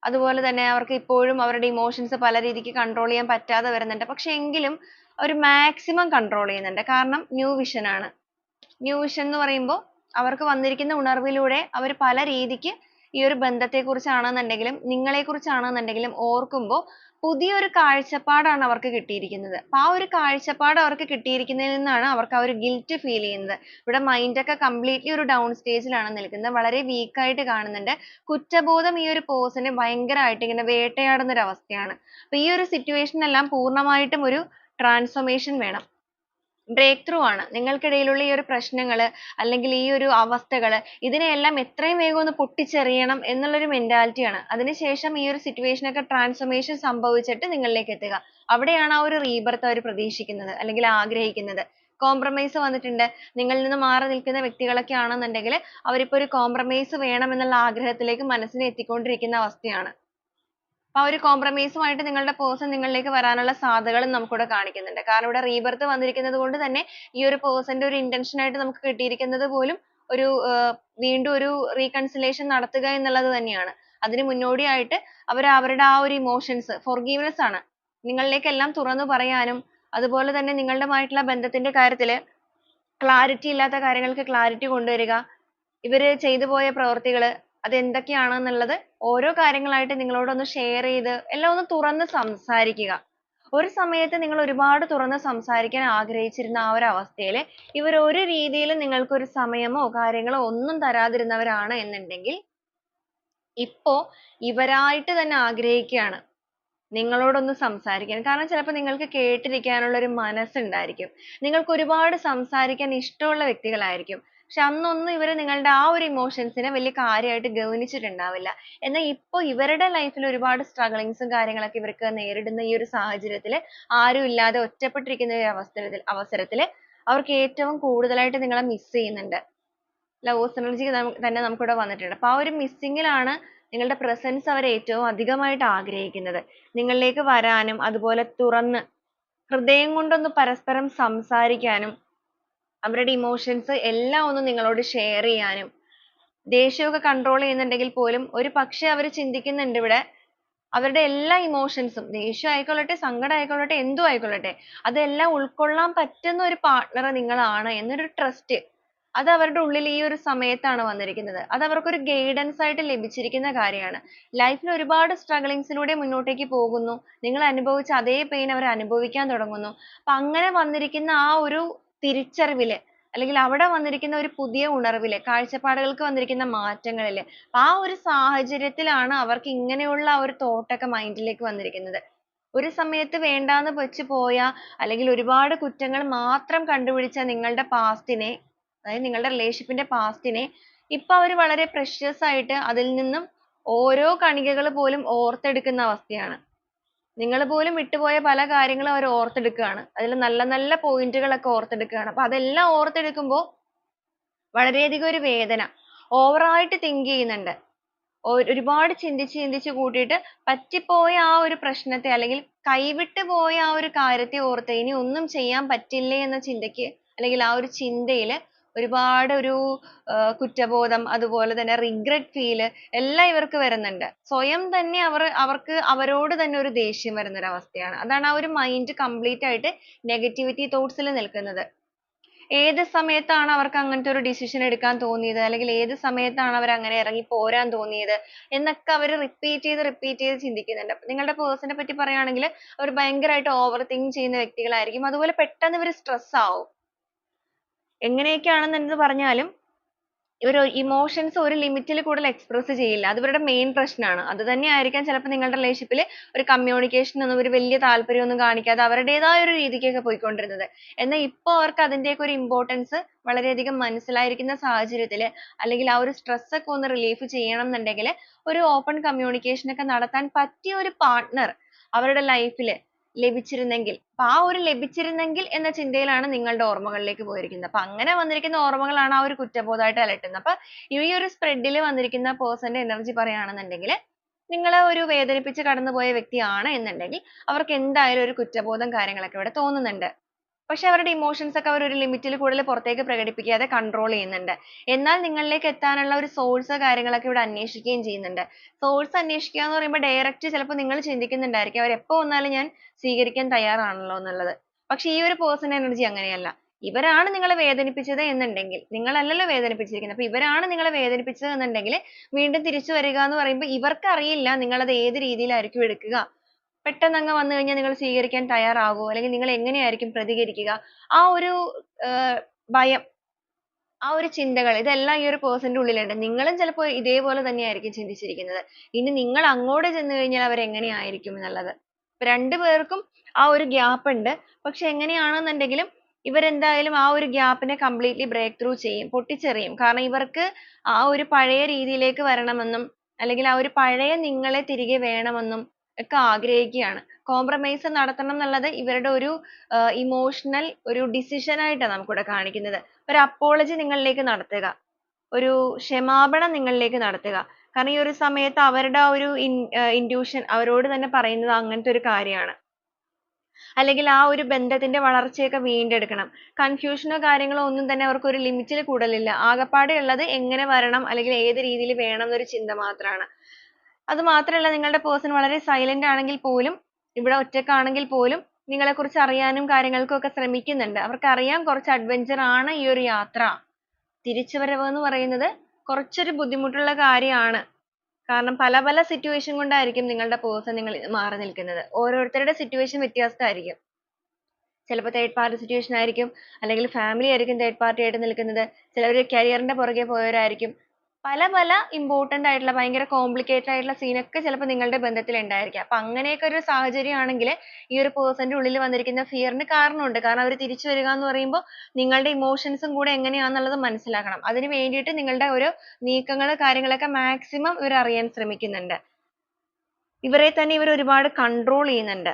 അതുപോലെ തന്നെ അവർക്ക് ഇപ്പോഴും അവരുടെ ഇമോഷൻസ് പല രീതിക്ക് കൺട്രോൾ ചെയ്യാൻ പറ്റാതെ വരുന്നുണ്ട്. പക്ഷെ എങ്കിലും അവര് മാക്സിമം കൺട്രോൾ ചെയ്യുന്നുണ്ട്. കാരണം ന്യൂ വിഷൻ ആണ്. ന്യൂ വിഷൻ എന്ന് പറയുമ്പോൾ അവർക്ക് വന്നിരിക്കുന്ന ഉണർവിലൂടെ അവർ പല രീതിക്ക് ഈ ഒരു ബന്ധത്തെക്കുറിച്ചാണെന്നുണ്ടെങ്കിലും നിങ്ങളെക്കുറിച്ചാണെന്നുണ്ടെങ്കിലും ഓർക്കുമ്പോൾ പുതിയൊരു കാഴ്ചപ്പാടാണ് അവർക്ക് കിട്ടിയിരിക്കുന്നത്. അപ്പൊ ആ ഒരു കാഴ്ചപ്പാട് അവർക്ക് കിട്ടിയിരിക്കുന്നതിൽ നിന്നാണ് അവർക്ക് ആ ഒരു ഗിൽറ്റ് ഫീൽ ചെയ്യുന്നത്. ഇവിടെ മൈൻഡ് ഒക്കെ കംപ്ലീറ്റ്ലി ഒരു ഡൗൺ സ്റ്റേജിലാണ് നിൽക്കുന്നത്. വളരെ വീക്ക് ആയിട്ട് കാണുന്നുണ്ട്. കുറ്റബോധം ഈ ഒരു പേഴ്സണെ ഭയങ്കരമായിട്ട് ഇങ്ങനെ വേട്ടയാടുന്ന ഒരു അവസ്ഥയാണ്. അപ്പൊ ഈ ഒരു സിറ്റുവേഷൻ എല്ലാം പൂർണ്ണമായിട്ടും ഒരു ട്രാൻസ്ഫോർമേഷൻ വേണം. ബ്രേക്ക് ത്രൂ ആണ്. നിങ്ങൾക്കിടയിലുള്ള ഈ ഒരു പ്രശ്നങ്ങള് അല്ലെങ്കിൽ ഈ ഒരു അവസ്ഥകള് ഇതിനെയെല്ലാം എത്രയും വേഗം ഒന്ന് പൊട്ടിച്ചെറിയണം എന്നുള്ളൊരു മെന്റാലിറ്റി ആണ്. അതിനുശേഷം ഈ ഒരു സിറ്റുവേഷൻ ഒക്കെ ട്രാൻസ്ഫോർമേഷൻ സംഭവിച്ചിട്ട് നിങ്ങളിലേക്ക് എത്തുക. അവിടെയാണ് ആ ഒരു റീബർത്ത് അവർ പ്രതീക്ഷിക്കുന്നത് അല്ലെങ്കിൽ ആഗ്രഹിക്കുന്നത്. കോംപ്രമൈസ് വന്നിട്ടുണ്ട്. നിങ്ങളിൽ നിന്ന് മാറി നിൽക്കുന്ന വ്യക്തികളൊക്കെ ആണെന്നുണ്ടെങ്കിൽ അവരിപ്പോ ഒരു കോംപ്രമൈസ് വേണം എന്നുള്ള ആഗ്രഹത്തിലേക്ക് മനസ്സിനെ എത്തിക്കൊണ്ടിരിക്കുന്ന അവസ്ഥയാണ്. ആ ഒരു കോംപ്രമൈസുമായിട്ട് നിങ്ങളുടെ പേഴ്സൺ നിങ്ങളിലേക്ക് വരാനുള്ള സാധ്യതകളും നമുക്കിവിടെ കാണിക്കുന്നുണ്ട്. കാരണം ഇവിടെ റീബർത്ത് വന്നിരിക്കുന്നത് കൊണ്ട് തന്നെ ഈ ഒരു പേഴ്സന്റെ ഒരു ഇന്റൻഷൻ ആയിട്ട് നമുക്ക് കിട്ടിയിരിക്കുന്നത് പോലും ഒരു വീണ്ടും ഒരു റീകൺസിലേഷൻ നടത്തുക എന്നുള്ളത് തന്നെയാണ്. അതിന് മുന്നോടിയായിട്ട് അവർ അവരുടെ ആ ഒരു ഇമോഷൻസ് ഫോർഗീവ്നെസ് ആണ്. നിങ്ങളിലേക്ക് എല്ലാം തുറന്നു പറയാനും അതുപോലെ തന്നെ നിങ്ങളുമായിട്ടുള്ള ബന്ധത്തിന്റെ കാര്യത്തില് ക്ലാരിറ്റി ഇല്ലാത്ത കാര്യങ്ങൾക്ക് ക്ലാരിറ്റി കൊണ്ടുവരിക. ഇവര് ചെയ്തു പോയ പ്രവൃത്തികള് അതെന്തൊക്കെയാണെന്നുള്ളത് ഓരോ കാര്യങ്ങളായിട്ട് നിങ്ങളോടൊന്ന് ഷെയർ ചെയ്ത് എല്ലാം ഒന്ന് തുറന്ന് സംസാരിക്കുക. ഒരു സമയത്ത് നിങ്ങൾ ഒരുപാട് തുറന്ന് സംസാരിക്കാൻ ആഗ്രഹിച്ചിരുന്ന ആ ഒരു അവസ്ഥയിൽ ഇവർ ഒരു രീതിയിലും നിങ്ങൾക്ക് ഒരു സമയമോ കാര്യങ്ങളോ ഒന്നും തരാതിരുന്നവരാണ് എന്നുണ്ടെങ്കിൽ ഇപ്പോ ഇവരായിട്ട് തന്നെ ആഗ്രഹിക്കുകയാണ് നിങ്ങളോടൊന്ന് സംസാരിക്കാൻ. കാരണം ചിലപ്പോൾ നിങ്ങൾക്ക് കേട്ടിരിക്കാനുള്ള ഒരു മനസ്സുണ്ടായിരിക്കും. നിങ്ങൾക്ക് ഒരുപാട് സംസാരിക്കാൻ ഇഷ്ടമുള്ള വ്യക്തികളായിരിക്കും. പക്ഷെ അന്നൊന്നും ഇവര് നിങ്ങളുടെ ആ ഒരു ഇമോഷൻസിനെ വലിയ കാര്യമായിട്ട് ഗൗനിച്ചിട്ടുണ്ടാവില്ല. എന്നാൽ ഇപ്പൊ ഇവരുടെ ലൈഫിൽ ഒരുപാട് സ്ട്രഗിളിങ്സും കാര്യങ്ങളൊക്കെ ഇവർക്ക് നേരിടുന്ന ഈ ഒരു സാഹചര്യത്തിൽ ആരും ഇല്ലാതെ ഒറ്റപ്പെട്ടിരിക്കുന്ന ഒരു അവസരത്തിൽ അവർക്ക് ഏറ്റവും കൂടുതലായിട്ട് നിങ്ങളെ മിസ് ചെയ്യുന്നുണ്ട്. ലവേഴ്സ് എനർജി തന്നെ നമുക്കിവിടെ വന്നിട്ടുണ്ട്. അപ്പൊ ആ ഒരു മിസ്സിങ്ങിലാണ് നിങ്ങളുടെ presence അവർ ഏറ്റവും അധികമായിട്ട് ആഗ്രഹിക്കുന്നത്. നിങ്ങളിലേക്ക് വരാനും അതുപോലെ തുറന്ന് ഹൃദയം കൊണ്ടൊന്ന് പരസ്പരം സംസാരിക്കാനും അവരുടെ ഇമോഷൻസ് എല്ലാം ഒന്ന് നിങ്ങളോട് ഷെയർ ചെയ്യാനും ദേഷ്യമൊക്കെ കൺട്രോൾ ചെയ്യുന്നുണ്ടെങ്കിൽ പോലും ഒരു പക്ഷെ അവർ ചിന്തിക്കുന്നുണ്ട് ഇവിടെ അവരുടെ എല്ലാ ഇമോഷൻസും ദേഷ്യം ആയിക്കൊള്ളട്ടെ സങ്കടം ആയിക്കൊള്ളട്ടെ എന്തും ആയിക്കൊള്ളട്ടെ അതെല്ലാം ഉൾക്കൊള്ളാൻ പറ്റുന്ന ഒരു പാർട്ട്ണർ നിങ്ങളാണ് എന്നൊരു ട്രസ്റ്റ് അത് അവരുടെ ഉള്ളിൽ ഈ ഒരു സമയത്താണ് വന്നിരിക്കുന്നത്. അത് അവർക്കൊരു ഗൈഡൻസ് ആയിട്ട് ലഭിച്ചിരിക്കുന്ന കാര്യമാണ്. ലൈഫിൽ ഒരുപാട് സ്ട്രഗിളിങ്സിലൂടെ മുന്നോട്ടേക്ക് പോകുന്നു. നിങ്ങൾ അനുഭവിച്ച അതേ പെയിൻ അവർ അനുഭവിക്കാൻ തുടങ്ങുന്നു. അപ്പൊ അങ്ങനെ വന്നിരിക്കുന്ന ആ ഒരു തിരിച്ചറിവില് അല്ലെങ്കിൽ അവിടെ വന്നിരിക്കുന്ന ഒരു പുതിയ ഉണർവില് കാഴ്ചപ്പാടുകൾക്ക് വന്നിരിക്കുന്ന മാറ്റങ്ങളില് ആ ഒരു സാഹചര്യത്തിലാണ് അവർക്ക് ഇങ്ങനെയുള്ള ആ ഒരു തോട്ട് ഒക്കെ മൈൻഡിലേക്ക് വന്നിരിക്കുന്നത്. ഒരു സമയത്ത് വേണ്ടാന്ന് വെച്ച് പോയ അല്ലെങ്കിൽ ഒരുപാട് കുറ്റങ്ങൾ മാത്രം കണ്ടുപിടിച്ച നിങ്ങളുടെ പാസ്റ്റിനെ അതായത് നിങ്ങളുടെ റിലേഷൻഷിപ്പിന്റെ പാസ്റ്റിനെ ഇപ്പൊ അവര് വളരെ പ്രഷ്യസ് ആയിട്ട് അതിൽ നിന്നും ഓരോ കണികകൾ പോലും ഓർത്തെടുക്കുന്ന അവസ്ഥയാണ്. നിങ്ങൾ പോലും വിട്ടുപോയ പല കാര്യങ്ങളും അവർ ഓർത്തെടുക്കുകയാണ്. അതിൽ നല്ല നല്ല പോയിന്റുകളൊക്കെ ഓർത്തെടുക്കുകയാണ്. അപ്പൊ അതെല്ലാം ഓർത്തെടുക്കുമ്പോൾ വളരെയധികം ഒരു വേദന ഓവറായിട്ട് തിങ്ക് ചെയ്യുന്നുണ്ട്. ഒരുപാട് ചിന്തിച്ച് ചിന്തിച്ച് കൂട്ടിയിട്ട് പറ്റിപ്പോയ ആ ഒരു പ്രശ്നത്തെ അല്ലെങ്കിൽ കൈവിട്ട് പോയ ആ ഒരു കാര്യത്തെ ഓർത്ത് ഇനി ഒന്നും ചെയ്യാൻ പറ്റില്ലേ എന്ന ചിന്തയ്ക്ക് അല്ലെങ്കിൽ ആ ഒരു ചിന്തയില് ഒരുപാട് ഒരു കുറ്റബോധം അതുപോലെ തന്നെ regret feel എല്ലാം ഇവർക്ക് വരുന്നുണ്ട്. സ്വയം തന്നെ അവർക്ക് അവരോട് തന്നെ ഒരു ദേഷ്യം വരുന്ന ഒരു അവസ്ഥയാണ്. അതാണ് ആ ഒരു മൈൻഡ് കംപ്ലീറ്റ് ആയിട്ട് നെഗറ്റിവിറ്റി തോട്ട്സിൽ നിൽക്കുന്നത്. ഏത് സമയത്താണ് അവർക്ക് അങ്ങനത്തെ ഒരു ഡിസിഷൻ എടുക്കാൻ തോന്നിയത് അല്ലെങ്കിൽ ഏത് സമയത്താണ് അവർ അങ്ങനെ ഇറങ്ങി പോരാൻ തോന്നിയത് എന്നൊക്കെ അവർ റിപ്പീറ്റ് ചെയ്ത് ചിന്തിക്കുന്നുണ്ട്. നിങ്ങളുടെ പേഴ്സണിനെ പറ്റി പറയുകയാണെങ്കിൽ അവർ ഭയങ്കരമായിട്ട് ഓവർ തിങ്ക് ചെയ്യുന്ന വ്യക്തികളായിരിക്കും. അതുപോലെ പെട്ടെന്ന് ഇവർ സ്ട്രെസ് ആവും. എങ്ങനെയൊക്കെയാണെന്ന് പറഞ്ഞാലും ഇവർ ഇമോഷൻസ് ഒരു ലിമിറ്റിൽ കൂടുതൽ എക്സ്പ്രസ് ചെയ്യില്ല. അത് ഇവരുടെ മെയിൻ പ്രശ്നമാണ്. അത് തന്നെയായിരിക്കാം ചിലപ്പോൾ നിങ്ങളുടെ റിലേഷൻഷിപ്പിൽ ഒരു കമ്മ്യൂണിക്കേഷൻ ഒന്നും ഒരു വലിയ താല്പര്യമൊന്നും കാണിക്കാതെ അവരുടേതായ ഒരു രീതിക്കൊക്കെ പോയിക്കൊണ്ടിരുന്നത്. എന്നാൽ ഇപ്പോൾ അവർക്ക് അതിന്റെയൊക്കെ ഒരു ഇമ്പോർട്ടൻസ് വളരെയധികം മനസ്സിലായിരിക്കുന്ന സാഹചര്യത്തിൽ അല്ലെങ്കിൽ ആ ഒരു സ്ട്രെസ് ഒക്കെ ഒന്ന് റിലീഫ് ചെയ്യണം എന്നുണ്ടെങ്കിൽ ഒരു ഓപ്പൺ കമ്മ്യൂണിക്കേഷൻ ഒക്കെ നടത്താൻ പറ്റിയ ഒരു പാർട്ട്ണർ അവരുടെ ലൈഫിൽ ലഭിച്ചിരുന്നെങ്കിൽ അപ്പൊ ആ ഒരു ലഭിച്ചിരുന്നെങ്കിൽ എന്ന ചിന്തയിലാണ് നിങ്ങളുടെ ഓർമ്മകളിലേക്ക് പോയിരിക്കുന്നത്. അപ്പൊ അങ്ങനെ വന്നിരിക്കുന്ന ഓർമ്മകളാണ് ആ ഒരു കുറ്റബോധമായിട്ട് അലട്ടുന്നത്. അപ്പൊ ഈ ഒരു സ്പ്രെഡിൽ വന്നിരിക്കുന്ന പേഴ്സന്റെ എനർജി പറയുകയാണെന്നുണ്ടെങ്കിൽ നിങ്ങളെ ഒരു വേദനിപ്പിച്ച് കടന്നുപോയ വ്യക്തിയാണ് എന്നുണ്ടെങ്കിൽ അവർക്ക് എന്തായാലും ഒരു കുറ്റബോധം കാര്യങ്ങളൊക്കെ ഇവിടെ തോന്നുന്നുണ്ട്. പക്ഷെ അവരുടെ ഇമോഷൻസ് ഒക്കെ അവർ ഒരു ലിമിറ്റിൽ കൂടുതൽ പുറത്തേക്ക് പ്രകടിപ്പിക്കാതെ കൺട്രോൾ ചെയ്യുന്നുണ്ട്. എന്നാൽ നിങ്ങളിലേക്ക് എത്താനുള്ള ഒരു സോഴ്സ് കാര്യങ്ങളൊക്കെ ഇവിടെ അന്വേഷിക്കുകയും ചെയ്യുന്നുണ്ട്. സോഴ്സ് അന്വേഷിക്കുക എന്ന് പറയുമ്പോൾ ഡയറക്റ്റ് ചിലപ്പോൾ നിങ്ങൾ ചിന്തിക്കുന്നുണ്ടായിരിക്കും അവർ എപ്പോ വന്നാലും ഞാൻ സ്വീകരിക്കാൻ തയ്യാറാണല്ലോ എന്നുള്ളത്. പക്ഷെ ഈ ഒരു പേഴ്സൺ എനർജി അങ്ങനെയല്ല. ഇവരാണ് നിങ്ങളെ വേദനിപ്പിച്ചത് എന്നുണ്ടെങ്കിൽ, നിങ്ങളല്ലല്ലോ വേദനിപ്പിച്ചിരിക്കുന്നത്, അപ്പൊ ഇവരാണ് നിങ്ങളെ വേദനിപ്പിച്ചത് എന്നുണ്ടെങ്കിൽ വീണ്ടും തിരിച്ചു വരിക എന്ന് പറയുമ്പോൾ ഇവർക്ക് അറിയില്ല നിങ്ങൾ അത് ഏത് രീതിയിലായിരിക്കും എടുക്കുക. പെട്ടെന്ന് അങ്ങ് വന്നു കഴിഞ്ഞാൽ നിങ്ങൾ സ്വീകരിക്കാൻ തയ്യാറാകുമോ, അല്ലെങ്കിൽ നിങ്ങൾ എങ്ങനെയായിരിക്കും പ്രതികരിക്കുക, ആ ഒരു ഭയം, ആ ഒരു ചിന്തകൾ ഇതെല്ലാം ഈ ഒരു പേഴ്സന്റെ ഉള്ളിലുണ്ട്. നിങ്ങളും ചിലപ്പോൾ ഇതേപോലെ തന്നെയായിരിക്കും ചിന്തിച്ചിരിക്കുന്നത്. ഇനി നിങ്ങൾ അങ്ങോട്ട് ചെന്ന് കഴിഞ്ഞാൽ അവർ എങ്ങനെയായിരിക്കും എന്നുള്ളത്. രണ്ടു പേർക്കും ആ ഒരു ഗ്യാപ്പ് ഉണ്ട്. പക്ഷെ എങ്ങനെയാണെന്നുണ്ടെങ്കിലും ഇവരെന്തായാലും ആ ഒരു ഗ്യാപ്പിനെ കംപ്ലീറ്റ്ലി ബ്രേക്ക് ത്രൂ ചെയ്യും, പൊട്ടിച്ചെറിയും. കാരണം ഇവർക്ക് ആ ഒരു പഴയ രീതിയിലേക്ക് വരണമെന്നും അല്ലെങ്കിൽ ആ ഒരു പഴയ നിങ്ങളെ തിരികെ വേണമെന്നും ഒക്കെ ആഗ്രഹിക്കുകയാണ്. കോംപ്രമൈസ് നടത്തണം എന്നുള്ളത് ഇവരുടെ ഒരു ഇമോഷണൽ ഒരു ഡിസിഷൻ ആയിട്ടാണ് നമുക്കിവിടെ കാണിക്കുന്നത്. ഒരു അപ്പോളജി നിങ്ങളിലേക്ക് നടത്തുക, ഒരു ക്ഷമാപണം നിങ്ങളിലേക്ക് നടത്തുക. കാരണം ഈ ഒരു സമയത്ത് അവരുടെ ആ ഒരു ഇൻറ്റ്യൂഷൻ അവരോട് തന്നെ പറയുന്നത് അങ്ങനത്തെ ഒരു കാര്യമാണ്. അല്ലെങ്കിൽ ആ ഒരു ബന്ധത്തിന്റെ വളർച്ചയൊക്കെ വീണ്ടെടുക്കണം. കൺഫ്യൂഷനോ കാര്യങ്ങളോ ഒന്നും തന്നെ അവർക്ക് ഒരു ലിമിറ്റിൽ കൂടുതലില്ല. ആകപ്പാടെ ഉള്ളത് എങ്ങനെ വരണം അല്ലെങ്കിൽ ഏത് രീതിയിൽ വേണം എന്നൊരു ചിന്ത മാത്രമാണ്. അത് മാത്രമല്ല നിങ്ങളുടെ പേഴ്സൺ വളരെ സൈലന്റ് ആണെങ്കിൽ പോലും, ഇവിടെ ഒറ്റക്കാണെങ്കിൽ പോലും നിങ്ങളെക്കുറിച്ച് അറിയാനും കാര്യങ്ങൾക്കും ഒക്കെ ശ്രമിക്കുന്നുണ്ട്. അവർക്കറിയാം കുറച്ച് അഡ്വഞ്ചർ ആണ് ഈ ഒരു യാത്ര. തിരിച്ചുവരവ് എന്ന് പറയുന്നത് കുറച്ചൊരു ബുദ്ധിമുട്ടുള്ള കാര്യമാണ്. കാരണം പല പല സിറ്റുവേഷൻ കൊണ്ടായിരിക്കും നിങ്ങളുടെ പേഴ്സൺ നിങ്ങളിൽ മാറി നിൽക്കുന്നത്. ഓരോരുത്തരുടെ സിറ്റുവേഷൻ വ്യത്യസ്തമായിരിക്കും. ചിലപ്പോൾ തേർഡ് പാർട്ടി സിറ്റുവേഷൻ ആയിരിക്കും, അല്ലെങ്കിൽ ഫാമിലി ആയിരിക്കും തേർഡ് പാർട്ടി ആയിട്ട് നിൽക്കുന്നത്. ചിലർ കരിയറിന്റെ പുറകെ പോയവരായിരിക്കും. പല പല ഇമ്പോർട്ടന്റ് ആയിട്ടുള്ള ഭയങ്കര കോംപ്ലിക്കേറ്റഡ് ആയിട്ടുള്ള സീനൊക്കെ ചിലപ്പോൾ നിങ്ങളുടെ ബന്ധത്തിൽ ഉണ്ടായിരിക്കാം. അപ്പൊ അങ്ങനെയൊക്കെ ഒരു സാഹചര്യം ആണെങ്കിൽ ഈ ഒരു പേഴ്സന്റെ ഉള്ളിൽ വന്നിരിക്കുന്ന ഫിയറിന് കാരണമുണ്ട്. കാരണം അവർ തിരിച്ചു വരിക എന്ന് പറയുമ്പോൾ നിങ്ങളുടെ ഇമോഷൻസും കൂടെ എങ്ങനെയാണെന്നുള്ളത് മനസ്സിലാക്കണം. അതിന് വേണ്ടിയിട്ട് നിങ്ങളുടെ ഓരോ നീക്കങ്ങൾ കാര്യങ്ങളൊക്കെ മാക്സിമം ഇവർ അറിയാൻ ശ്രമിക്കുന്നുണ്ട്. ഇവരെ തന്നെ ഇവർ ഒരുപാട് കൺട്രോൾ ചെയ്യുന്നുണ്ട്.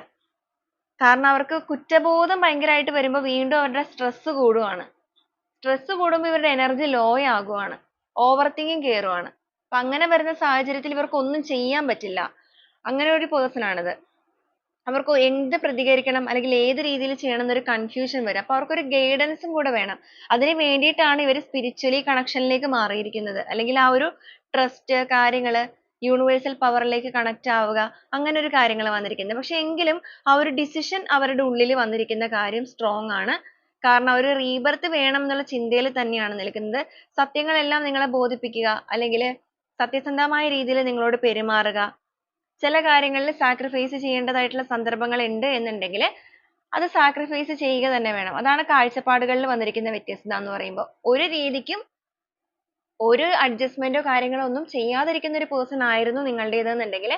കാരണം അവർക്ക് കുറ്റബോധം ഭയങ്കരമായിട്ട് വരുമ്പോൾ വീണ്ടും അവരുടെ സ്ട്രെസ് കൂടുവാണ്. സ്ട്രെസ് കൂടുമ്പോൾ ഇവരുടെ എനർജി ലോ ആകുവാണ്. ഓവർ തിങ്കിങ് കയറുവാണ്. അപ്പൊ അങ്ങനെ വരുന്ന സാഹചര്യത്തിൽ ഇവർക്ക് ഒന്നും ചെയ്യാൻ പറ്റില്ല. അങ്ങനെ ഒരു പേഴ്സൺ ആണിത്. അവർക്ക് എന്ത് പ്രതികരിക്കണം അല്ലെങ്കിൽ ഏത് രീതിയിൽ ചെയ്യണം എന്നൊരു കൺഫ്യൂഷൻ വരും. അപ്പൊ അവർക്കൊരു ഗൈഡൻസും കൂടെ വേണം. അതിന് വേണ്ടിയിട്ടാണ് ഇവർ സ്പിരിച്വലി കണക്ഷനിലേക്ക് മാറിയിരിക്കുന്നത്. അല്ലെങ്കിൽ ആ ഒരു ട്രസ്റ്റ് കാര്യങ്ങള് യൂണിവേഴ്സൽ പവറിലേക്ക് കണക്ട് ആവുക, അങ്ങനെ ഒരു കാര്യങ്ങൾ വന്നിരിക്കുന്നത്. പക്ഷെ എങ്കിലും ആ ഒരു ഡിസിഷൻ അവരുടെ ഉള്ളിൽ വന്നിരിക്കുന്ന കാര്യം സ്ട്രോങ് ആണ്. കാരണം ഒരു റീബർത്ത് വേണം എന്നുള്ള ചിന്തയിൽ തന്നെയാണ് നിൽക്കുന്നത്. സത്യങ്ങളെല്ലാം നിങ്ങളെ ബോധിപ്പിക്കുക, അല്ലെങ്കിൽ സത്യസന്ധമായ രീതിയിൽ നിങ്ങളോട് പെരുമാറുക. ചില കാര്യങ്ങളിൽ സാക്രിഫൈസ് ചെയ്യേണ്ടതായിട്ടുള്ള സന്ദർഭങ്ങൾ ഉണ്ട് എന്നുണ്ടെങ്കിൽ അത് സാക്രിഫൈസ് ചെയ്യുക തന്നെ വേണം. അതാണ് കാഴ്ചപ്പാടുകളിൽ വന്നിരിക്കുന്ന വ്യത്യസ്തത എന്ന് പറയുമ്പോൾ. ഒരു രീതിക്കും ഒരു അഡ്ജസ്റ്റ്മെന്റോ കാര്യങ്ങളോ ഒന്നും ചെയ്യാതിരിക്കുന്ന ഒരു പേഴ്സൺ ആയിരുന്നു നിങ്ങളുടേതെന്നുണ്ടെങ്കിൽ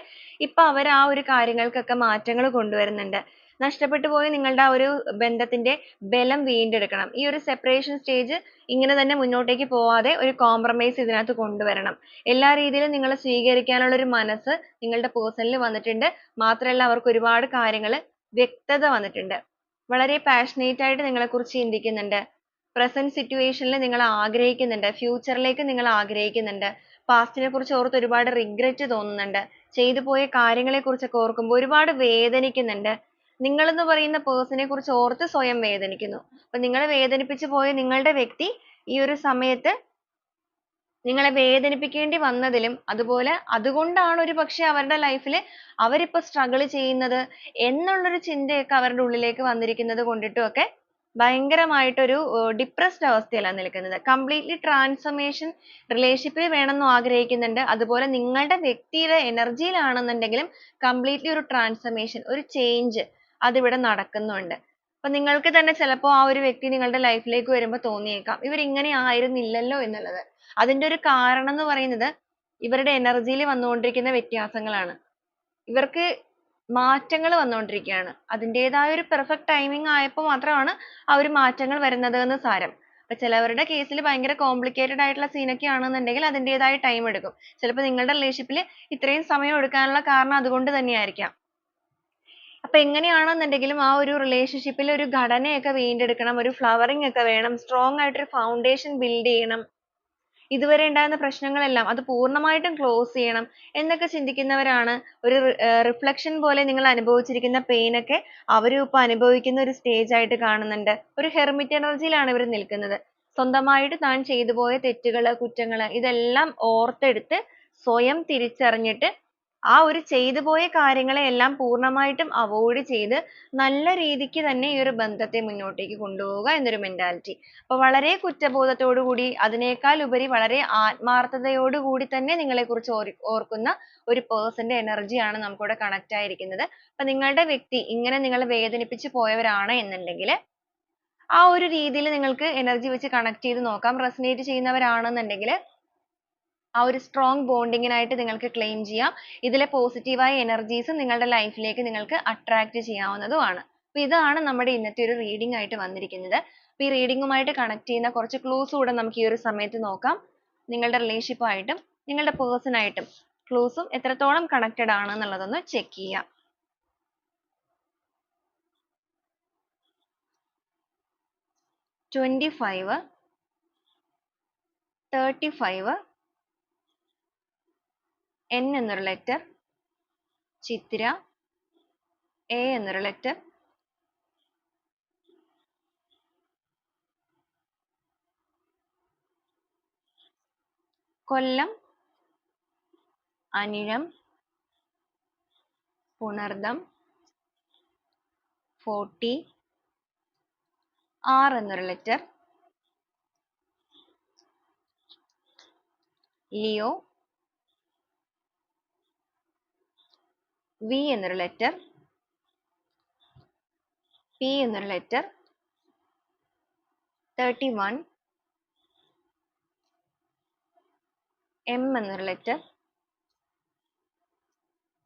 ഇപ്പൊ അവർ ആ ഒരു കാര്യങ്ങൾക്കൊക്കെ മാറ്റങ്ങൾ കൊണ്ടുവരുന്നുണ്ട്. നഷ്ടപ്പെട്ടു പോയ നിങ്ങളുടെ ആ ഒരു ബന്ധത്തിന്റെ ബലം വീണ്ടെടുക്കണം. ഈ ഒരു സെപ്പറേഷൻ സ്റ്റേജ് ഇങ്ങനെ തന്നെ മുന്നോട്ടേക്ക് പോവാതെ ഒരു കോംപ്രമൈസ് ഇതിനകത്ത് കൊണ്ടുവരണം. എല്ലാ രീതിയിലും നിങ്ങളെ സ്വീകരിക്കാനുള്ള ഒരു മനസ്സ് നിങ്ങളുടെ പേഴ്സണിൽ വന്നിട്ടുണ്ട്. മാത്രമല്ല അവർക്ക് ഒരുപാട് കാര്യങ്ങൾ വ്യക്തത വന്നിട്ടുണ്ട്. വളരെ പാഷനേറ്റ് ആയിട്ട് നിങ്ങളെക്കുറിച്ച് ചിന്തിക്കുന്നുണ്ട്. പ്രസന്റ് സിറ്റുവേഷനിൽ നിങ്ങൾ ആഗ്രഹിക്കുന്നുണ്ട്, ഫ്യൂച്ചറിലേക്ക് നിങ്ങൾ ആഗ്രഹിക്കുന്നുണ്ട്. പാസ്റ്റിനെ കുറിച്ച് ഓർത്ത് ഒരുപാട് റിഗ്രറ്റ് തോന്നുന്നുണ്ട്. ചെയ്തു പോയ കാര്യങ്ങളെ കുറിച്ചൊക്കെ ഓർക്കുമ്പോൾ ഒരുപാട് വേദനിക്കുന്നുണ്ട്. നിങ്ങൾ എന്ന് പറയുന്ന പേഴ്സണെ കുറിച്ച് ഓർത്ത് സ്വയം വേദനിക്കുന്നു. അപ്പൊ നിങ്ങളെ വേദനിപ്പിച്ചു പോയ നിങ്ങളുടെ വ്യക്തി ഈ ഒരു സമയത്ത് നിങ്ങളെ വേദനിപ്പിക്കേണ്ടി വന്നതിലും അതുപോലെ അതുകൊണ്ടാണ് ഒരു പക്ഷെ അവരുടെ ലൈഫിൽ അവരിപ്പോ സ്ട്രഗിൾ ചെയ്യുന്നത് എന്നുള്ളൊരു ചിന്തയൊക്കെ അവരുടെ ഉള്ളിലേക്ക് വന്നിരിക്കുന്നത് കൊണ്ടിട്ടും ഒക്കെ ഭയങ്കരമായിട്ടൊരു ഡിപ്രസ്ഡ് അവസ്ഥയിലാണ് നിൽക്കുന്നത്. കംപ്ലീറ്റ്ലി ട്രാൻസ്ഫർമേഷൻ റിലേഷൻഷിപ്പിൽ വേണമെന്ന് ആഗ്രഹിക്കുന്നുണ്ട്. അതുപോലെ നിങ്ങളുടെ വ്യക്തിയുടെ എനർജിയിലാണെന്നുണ്ടെങ്കിലും കംപ്ലീറ്റ്ലി ഒരു ട്രാൻസ്ഫർമേഷൻ, ഒരു ചേഞ്ച് അതിവിടെ നടക്കുന്നുണ്ട്. അപ്പൊ നിങ്ങൾക്ക് തന്നെ ചിലപ്പോൾ ആ ഒരു വ്യക്തി നിങ്ങളുടെ ലൈഫിലേക്ക് വരുമ്പോൾ തോന്നിയേക്കാം ഇവർ ഇങ്ങനെ ആയിരുന്നില്ലല്ലോ എന്നുള്ളത്. അതിന്റെ ഒരു കാരണം എന്ന് പറയുന്നത് ഇവരുടെ എനർജിയിൽ വന്നുകൊണ്ടിരിക്കുന്ന വ്യത്യാസങ്ങളാണ്. ഇവർക്ക് മാറ്റങ്ങൾ വന്നുകൊണ്ടിരിക്കുകയാണ്. അതിൻ്റെതായ ഒരു പെർഫെക്റ്റ് ടൈമിംഗ് ആയപ്പോൾ മാത്രമാണ് ആ ഒരു മാറ്റങ്ങൾ വരുന്നത് എന്ന് സാരം. അപ്പൊ ചിലവരുടെ കേസിൽ ഭയങ്കര കോംപ്ലിക്കേറ്റഡ് ആയിട്ടുള്ള സീനൊക്കെ ആണെന്നുണ്ടെങ്കിൽ അതിൻ്റെതായ ടൈം എടുക്കും. ചിലപ്പോൾ നിങ്ങളുടെ റിലേഷൻഷിപ്പിൽ ഇത്രയും സമയം എടുക്കാനുള്ള കാരണം അതുകൊണ്ട് തന്നെയായിരിക്കാം. അപ്പൊ എങ്ങനെയാണെന്നുണ്ടെങ്കിലും ആ ഒരു റിലേഷൻഷിപ്പിൽ ഒരു ഘടനയൊക്കെ വീണ്ടെടുക്കണം, ഒരു ഫ്ലവറിംഗ് ഒക്കെ വേണം, സ്ട്രോങ് ആയിട്ടൊരു ഫൗണ്ടേഷൻ ബിൽഡ് ചെയ്യണം. ഇതുവരെ ഉണ്ടായിരുന്ന പ്രശ്നങ്ങളെല്ലാം അത് പൂർണ്ണമായിട്ടും ക്ലോസ് ചെയ്യണം എന്നൊക്കെ ചിന്തിക്കുന്നവരാണ്. ഒരു റിഫ്ലക്ഷൻ പോലെ നിങ്ങൾ അനുഭവിച്ചിരിക്കുന്ന പെയിൻ ഒക്കെ അവരും ഇപ്പൊ അനുഭവിക്കുന്ന ഒരു സ്റ്റേജ് ആയിട്ട് കാണുന്നുണ്ട്. ഒരു ഹെർമിറ്റ് എനർജിയിലാണ് ഇവർ നിൽക്കുന്നത്. സ്വന്തമായിട്ട് താൻ ചെയ്തു പോയ തെറ്റുകള്, കുറ്റങ്ങള് ഇതെല്ലാം ഓർത്തെടുത്ത് സ്വയം തിരിച്ചറിഞ്ഞിട്ട് ആ ഒരു ചെയ്തു പോയ കാര്യങ്ങളെ എല്ലാം പൂർണ്ണമായിട്ടും അവോയ്ഡ് ചെയ്ത് നല്ല രീതിക്ക് തന്നെ ഈ ഒരു ബന്ധത്തെ മുന്നോട്ടേക്ക് കൊണ്ടുപോവുക എന്നൊരു മെന്റാലിറ്റി. അപ്പൊ വളരെ കുറ്റബോധത്തോടു കൂടി അതിനേക്കാൾ ഉപരി വളരെ ആത്മാർത്ഥതയോടു കൂടി തന്നെ നിങ്ങളെക്കുറിച്ച് ഓർക്കുന്ന ഒരു പേഴ്സന്റെ എനർജിയാണ് നമുക്കിവിടെ കണക്ട് ആയിരിക്കുന്നത്. അപ്പൊ നിങ്ങളുടെ വ്യക്തി ഇങ്ങനെ നിങ്ങളെ വേദനിപ്പിച്ച് പോയവരാണ് എന്നുണ്ടെങ്കിൽ ആ ഒരു രീതിയിൽ നിങ്ങൾക്ക് എനർജി വെച്ച് കണക്ട് ചെയ്ത് നോക്കാം. റെസനേറ്റ് ചെയ്യുന്നവരാണെന്നുണ്ടെങ്കിൽ ആ ഒരു സ്ട്രോങ് ബോണ്ടിങ്ങിനായിട്ട് നിങ്ങൾക്ക് ക്ലെയിം ചെയ്യാം. ഇതിലെ പോസിറ്റീവായ എനർജീസ് നിങ്ങളുടെ ലൈഫിലേക്ക് നിങ്ങൾക്ക് അട്രാക്ട് ചെയ്യാവുന്നതുമാണ്. അപ്പൊ ഇതാണ് നമ്മുടെ ഇന്നത്തെ ഒരു റീഡിംഗ് ആയിട്ട് വന്നിരിക്കുന്നത്. അപ്പൊ ഈ റീഡിംഗുമായിട്ട് കണക്ട് ചെയ്യുന്ന കുറച്ച് ക്ലൂസ് കൂടെ നമുക്ക് ഈ ഒരു സമയത്ത് നോക്കാം. നിങ്ങളുടെ റിലേഷൻഷിപ്പ് ആയിട്ടും നിങ്ങളുടെ പേഴ്സൺ ആയിട്ടും ക്ലൂസും എത്രത്തോളം കണക്റ്റഡ് ആണ് എന്നുള്ളതൊന്ന് ചെക്ക് ചെയ്യാം. 25, 35, N എന്നൊരു ലെറ്റർ, ചിത്തിര, A എന്നൊരു ലെറ്റർ, കൊല്ലം, അനിഴം, പുണർദം, 40, R എന്നൊരു ലെറ്റർ, ലിയോ, V എന്നൊരു ലെറ്റർ, P എന്നൊരു ലെറ്റർ, 31, M എന്നൊരു letter,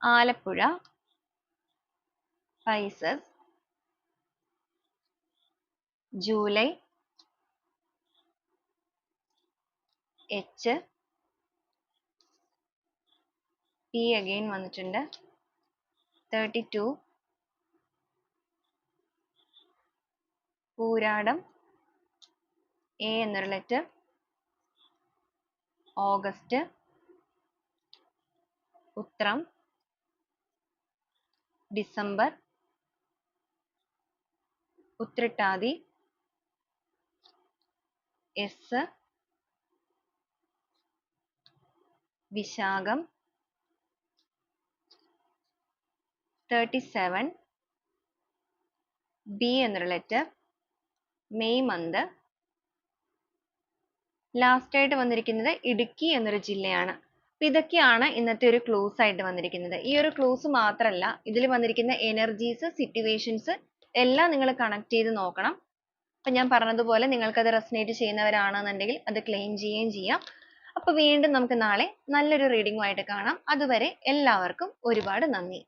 Alappuzha, Pisces, July, H, P again വന്നിട്ടുണ്ട്, 32, പൂരാടം, A എന്നൊരു ലെറ്റർ, ഓഗസ്റ്റ്, ഉത്രം, ഡിസംബർ, ഉത്രട്ടാതി, S, വിശാഖം, 37, B എന്നൊരു ലെറ്റർ, മെയ് മന്ത്. ലാസ്റ്റ് ആയിട്ട് വന്നിരിക്കുന്നത് ഇടുക്കി എന്നൊരു ജില്ലയാണ്. അപ്പൊ ഇതൊക്കെയാണ് ഇന്നത്തെ ഒരു ക്ലൂസ് ആയിട്ട് വന്നിരിക്കുന്നത്. ഈ ഒരു ക്ലൂസ് മാത്രമല്ല, ഇതിൽ വന്നിരിക്കുന്ന എനർജീസ്, സിറ്റുവേഷൻസ് എല്ലാം നിങ്ങൾ കണക്ട് ചെയ്ത് നോക്കണം. അപ്പൊ ഞാൻ പറഞ്ഞതുപോലെ നിങ്ങൾക്ക് അത് റെസനേറ്റ് ചെയ്യുന്നവരാണെന്നുണ്ടെങ്കിൽ അത് ക്ലെയിം ചെയ്യുകയും ചെയ്യാം. അപ്പൊ വീണ്ടും നമുക്ക് നാളെ നല്ലൊരു റീഡിംഗുമായിട്ട് കാണാം. അതുവരെ എല്ലാവർക്കും ഒരുപാട് നന്ദി.